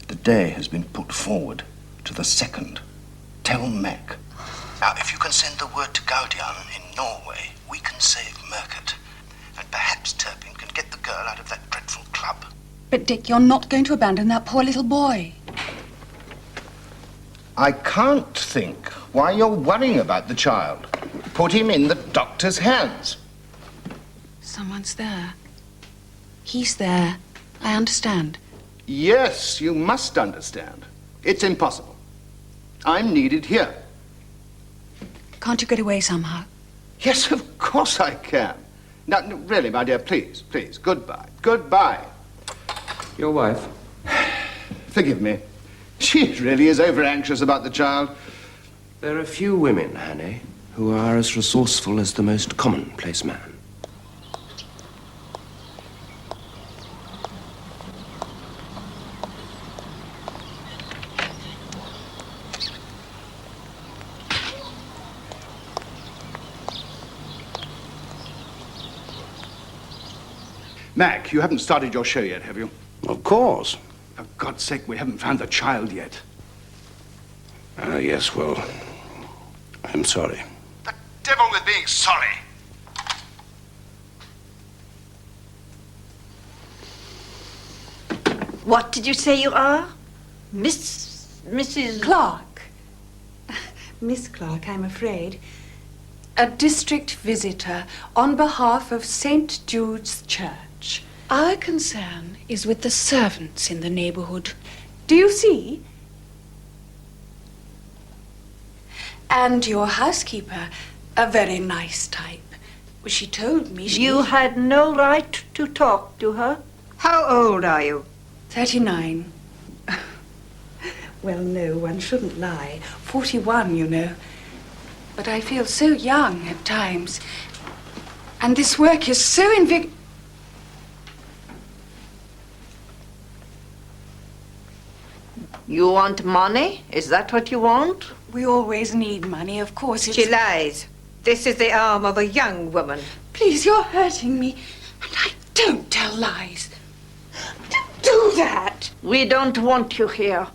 The day has been put forward to the 2nd. Tell Mac. Now, if you can send the word to Gaudian in Norway, we can save Murcutt. And perhaps Turpin can get the girl out of that dreadful club. But, Dick, you're not going to abandon that poor little boy. I can't think why you're worrying about the child. Put him in the doctor's hands. Someone's there. He's there. I understand. Yes, you must understand. It's impossible. I'm needed here. Can't you get away somehow? Yes, of course I can. Now, no, really, my dear, please, please, goodbye. Goodbye. Your wife? Forgive me. She really is over-anxious about the child. There are few women, Hanny, who are as resourceful as the most commonplace man. Mac, you haven't started your show yet, have you? Of course. For God's sake, we haven't found the child yet. Yes, well, I'm sorry. Devil with being sorry. What did you say you are? Mrs. Clark. Miss Clark, I'm afraid. A district visitor on behalf of St. Jude's Church. Our concern is with the servants in the neighborhood. Do you see? And your housekeeper, a very nice type. Well, she told me she... You had no right to talk to her. How old are you? 39. Well, no, one shouldn't lie. 41, you know. But I feel so young at times. And this work is so You want money? Is that what you want? We always need money, of course. She lies. This is the arm of a young woman. Please, you're hurting me. And I don't tell lies. Don't do that. We don't want you here.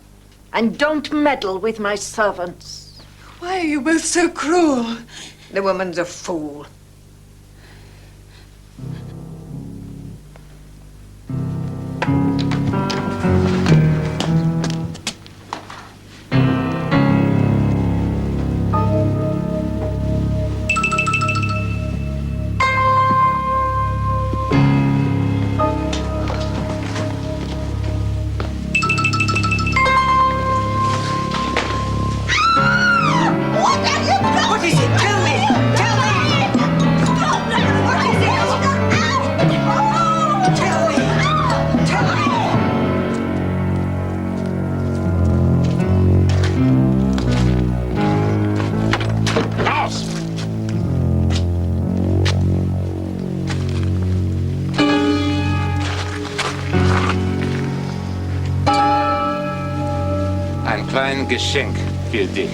And don't meddle with my servants. Why are you both so cruel? The woman's a fool. What is it? Tell me! Tell me! What is it? Tell me! Tell me! House! Ein kleines Geschenk für dich.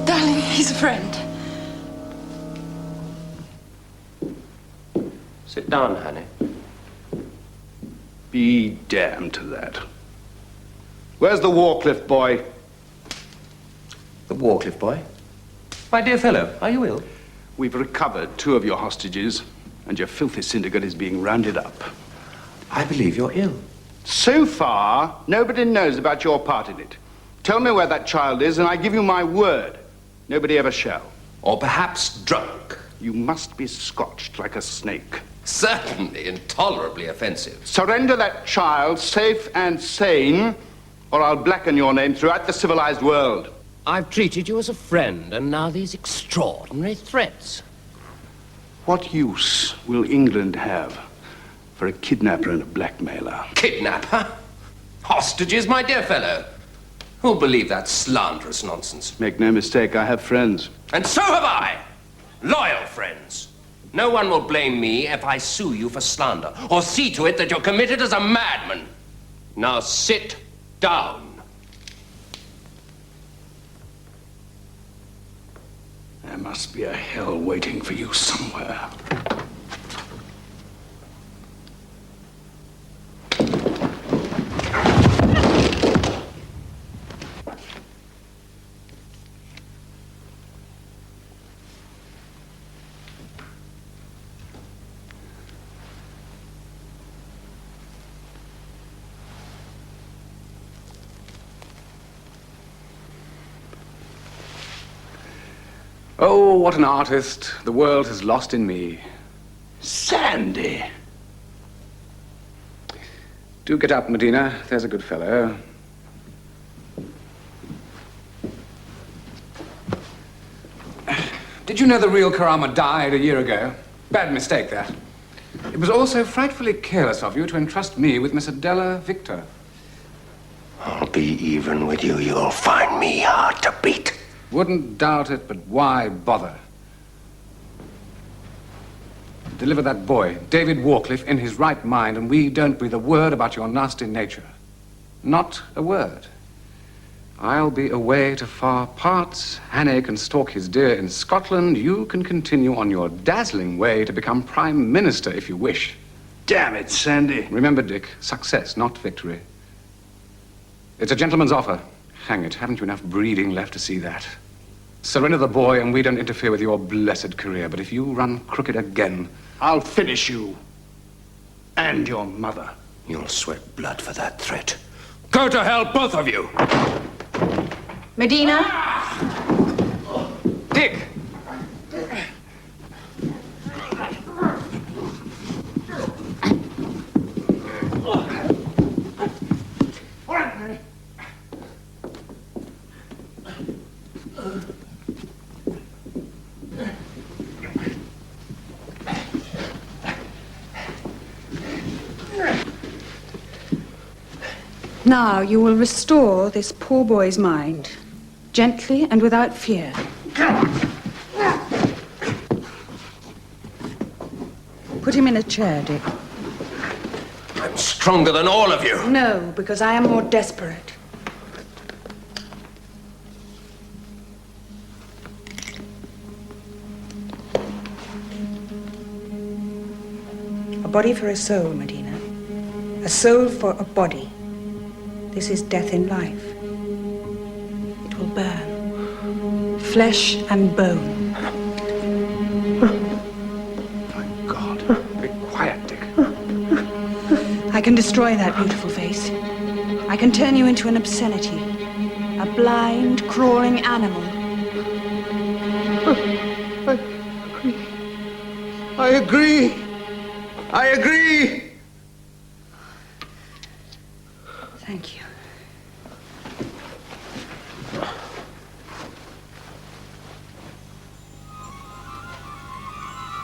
Darling, he's a friend. Sit down, honey. Be damned to that. Where's the Warcliffe boy? The Warcliffe boy? My dear fellow, are you ill? We've recovered 2 of your hostages, and your filthy syndicate is being rounded up. I believe you're ill. So far, nobody knows about your part in it. Tell me where that child is, and I give you my word. Nobody ever shall. Or perhaps drunk. You must be scotched like a snake. Certainly intolerably offensive. Surrender that child safe and sane, or I'll blacken your name throughout the civilized world. I've treated you as a friend, and now these extraordinary threats. What use will England have for a kidnapper and a blackmailer? Kidnapper? Hostages, my dear fellow. Who'll believe that slanderous nonsense? Make no mistake, I have friends. And so have I. Loyal friends. No one will blame me if I sue you for slander, or see to it that you're committed as a madman. Now sit down. There must be a hell waiting for you somewhere. Oh, what an artist the world has lost in me. Sandy! Do get up, Medina. There's a good fellow. Did you know the real Karama died a year ago? Bad mistake, that. It was also frightfully careless of you to entrust me with Miss Adela Victor. I'll be even with you. You'll find me hard to beat. Wouldn't doubt it, but why bother? Deliver that boy, David Warcliffe, in his right mind, and we don't breathe a word about your nasty nature. Not a word. I'll be away to far parts. Hannay can stalk his deer in Scotland. You can continue on your dazzling way to become Prime Minister if you wish. Damn it, Sandy. Remember, Dick, success, not victory. It's a gentleman's offer. Hang it, haven't you enough breeding left to see that? Surrender the boy and we don't interfere with your blessed career. But if you run crooked again, I'll finish you. And your mother. You'll sweat blood for that threat. Go to hell, both of you! Medina? Dick! Now you will restore this poor boy's mind, gently and without fear. Put him in a chair, Dick. I'm stronger than all of you. No, because I am more desperate. A body for a soul, Medina. A soul for a body. This is death in life. It will burn. Flesh and bone. My God. Be quiet, Dick. I can destroy that beautiful face. I can turn you into an obscenity. A blind, crawling animal. I agree. I agree. Thank you.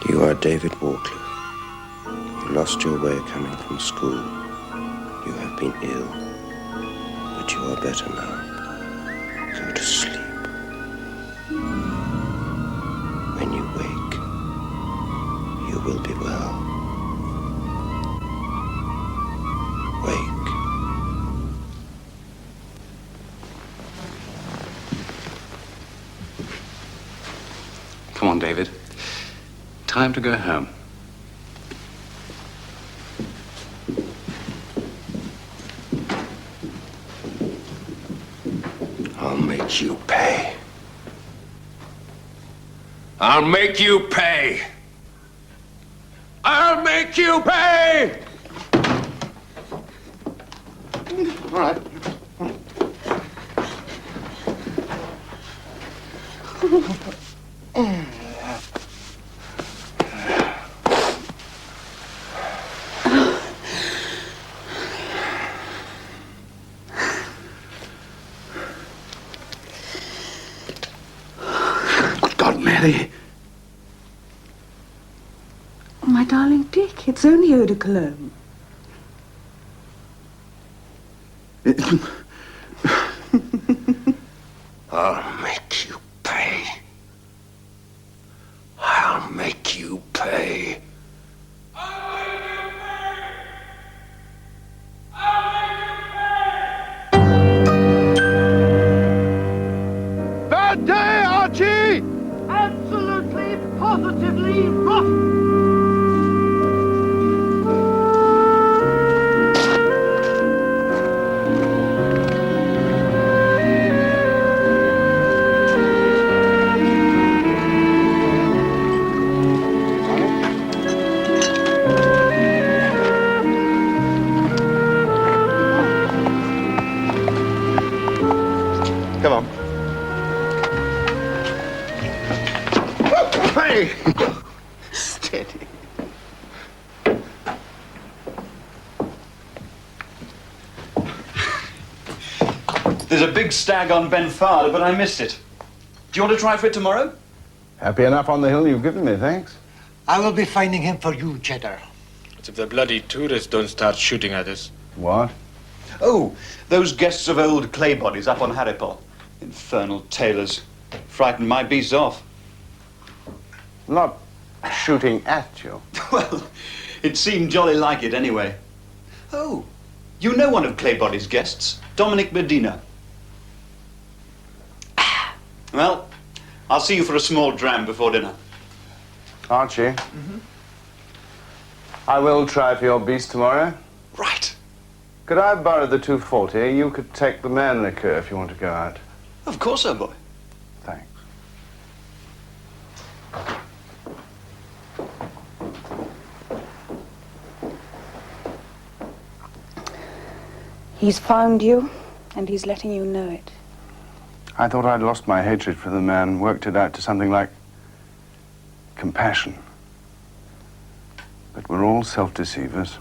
You are David Warcliffe. You lost your way coming from school. You have been ill, but you are better now. Go to sleep. When you wake, you will be well. Wake. Come on, David. Time to go home. I'll make you pay. I'll make you pay. I'll make you pay! All right. Good God, Mary. Oh, my darling Dick, it's only eau de cologne. I'll make you pay. I'll make you pay. Bad day, Archie! Absolutely, positively rotten. Come on. Hey! Steady. There's a big stag on Benfarda, but I missed it. Do you want to try for it tomorrow? Happy enough on the hill you've given me, thanks. I will be finding him for you, Cheddar. It's if the bloody tourists don't start shooting at us. What? Oh, those guests of old clay bodies up on Haripol. Infernal tailors. Frightened my beasts off. Not shooting at you. Well, it seemed jolly like it anyway. Oh, you know one of Claybody's guests, Dominic Medina. Well, I'll see you for a small dram before dinner. Could I borrow the 240? You could take the man liquor if you want to go out. Of course, old boy. Thanks. He's found you, and he's letting you know it. I thought I'd lost my hatred for the man, worked it out to something like compassion. But we're all self-deceivers.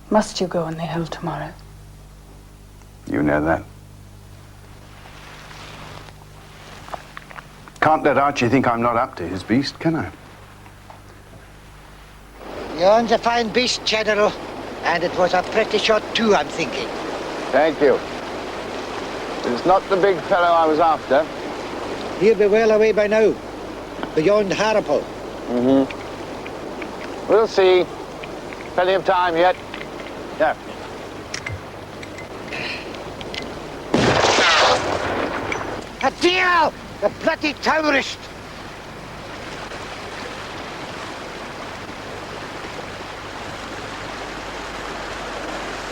Must you go on the hill tomorrow? You know that. Can't let Archie think I'm not up to his beast, can I? Yon's a fine beast, General. And it was a pretty shot too, I'm thinking. Thank you. It's not the big fellow I was after. He'll be well away by now. Beyond Haripole. Mm-hmm. We'll see. Plenty of time yet. Yeah. A deal! The bloody terrorist!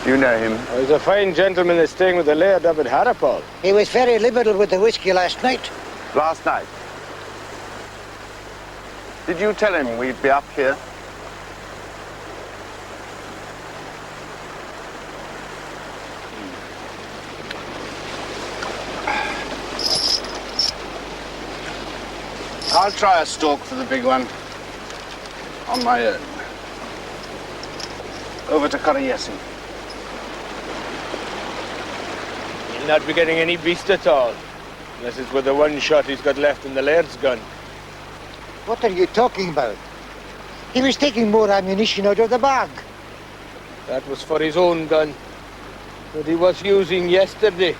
You know him? Oh, he's a fine gentleman that's staying with the laird up at Haripole. He was very liberal with the whiskey last night. Last night? Did you tell him we'd be up here? I'll try a stalk for the big one. On my own. Over to Corriesi. He'll not be getting any beast at all. Unless it's with the one shot he's got left in the laird's gun. What are you talking about? He was taking more ammunition out of the bag. That was for his own gun. That he was using yesterday.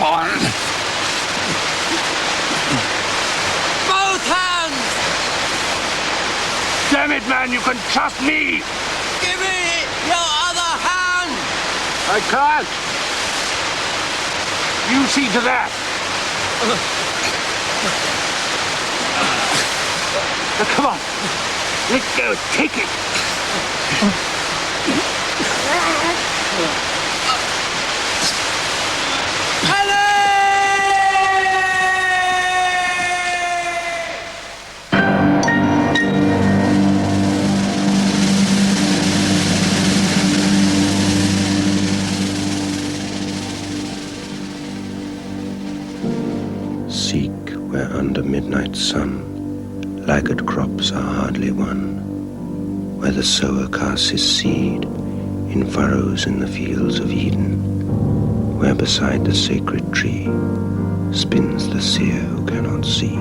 on. Both hands! Damn it, man, you can trust me. Give me your other hand! I can't. You see to that. Now, come on. Let go. Take it. Seek where under midnight sun laggard crops are hardly won, where the sower casts his seed in furrows in the fields of Eden, where beside the sacred tree spins the seer who cannot see.